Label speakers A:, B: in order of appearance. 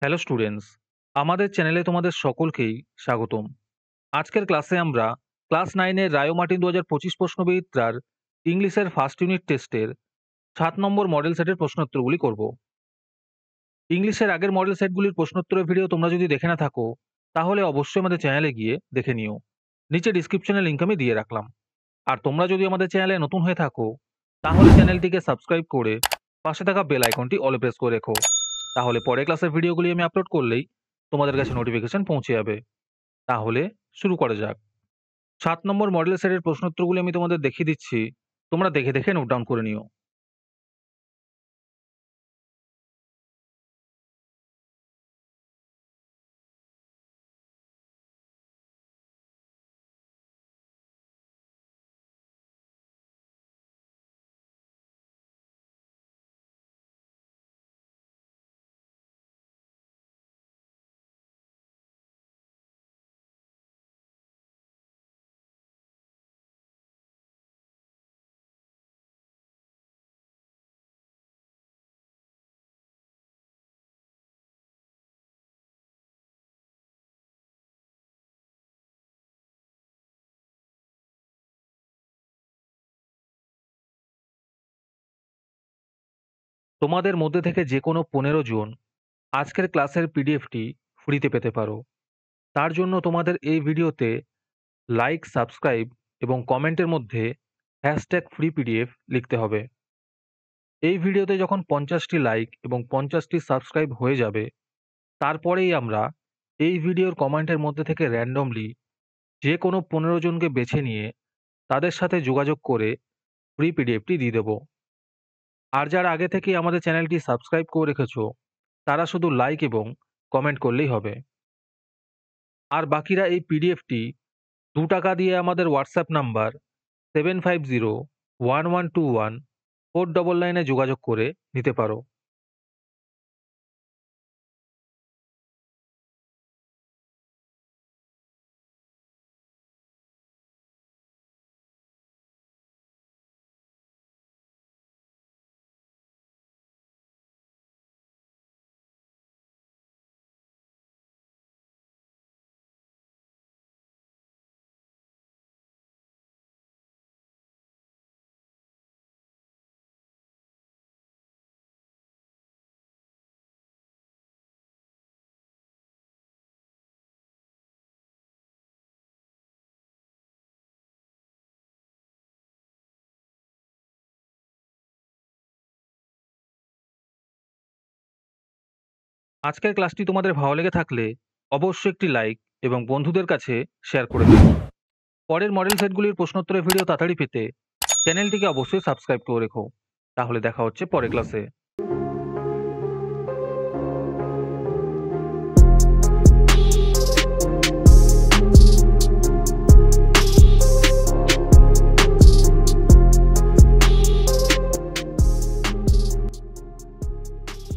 A: Hello students, আমাদের চ্যানেলে তোমাদের সকলকেই স্বাগতম। আজকের ক্লাসে আমরা ক্লাস 9 এর রায়ো মার্টিন 2025 প্রশ্নবিদ্যার ইংলিশের ফার্স্ট ইউনিট টেস্টের 7 নম্বর মডেল সেটের প্রশ্নোত্তরগুলি করব। ইংলিশের আগের মডেল সেটগুলির প্রশ্নোত্তরের ভিডিও তোমরা যদি দেখে না থাকো, তাহলে অবশ্যই আমাদের চ্যানেলে গিয়ে দেখে নিও। নিচে ডিসক্রিপশনে লিংক আমি দিয়ে রাখলাম। আর তোমরা যদি আমাদের চ্যানেলে নতুন হয়ে থাকো, তাহলে চ্যানেলটিকে সাবস্ক্রাইব করে পাশে থাকা বেল আইকনটি অলে প্রেস করে রেখো। তাহলে পরের ক্লাসের ভিডিওগুলি আমি আপলোড করলেই তোমাদের কাছে নোটিফিকেশন পৌঁছে যাবে। তাহলে শুরু করা যাক। 7 নম্বর মডেল সেটের প্রশ্নোত্তরগুলি আমি তোমাদের দেখিয়ে দিচ্ছি। তোমরা দেখে দেখে নোট ডাউন করে নিও। তোমাদের মধ্যে থেকে যে কোনো 15 জন আজকের ক্লাসের পিডিএফটি ফ্রিতে পেতে পারো। তার জন্য তোমাদের এই ভিডিওতে লাইক, সাবস্ক্রাইব এবং কমেন্টের মধ্যে #ফ্রি পিডিএফ লিখতে হবে। এই ভিডিওতে যখন 50টি লাইক এবং 50টি সাবস্ক্রাইব হয়ে যাবে, তারপরেই আমরা এই ভিডিওর কমেন্টের মধ্যে থেকে র্যান্ডমলি যে কোনো 15 জনকে বেছে নিয়ে তাদের সাথে যোগাযোগ করে ফ্রি পিডিএফটি দিয়ে দেবো। আর যারা আগে থেকেই আমাদের চ্যানেলটি সাবস্ক্রাইব করে রেখেছো, তারা শুধু লাইক এবং কমেন্ট করলেই হবে। আর বাকিরা এই পিডিএফটি ৳2 দিয়ে আমাদের হোয়াটসঅ্যাপ নাম্বার 7501121499 এ যোগাযোগ করে নিতে পারো। আজকের ক্লাসটি তোমাদের ভালো লেগে থাকলে অবশ্যই একটি লাইক এবং বন্ধুদের কাছে শেয়ার করে দিও। পরের মডেল সেটগুলির প্রশ্নোত্তরের ভিডিও তাড়াতাড়ি পেতে চ্যানেলটিকে অবশ্যই সাবস্ক্রাইব করে রেখো। তাহলে দেখা হচ্ছে পরের ক্লাসে।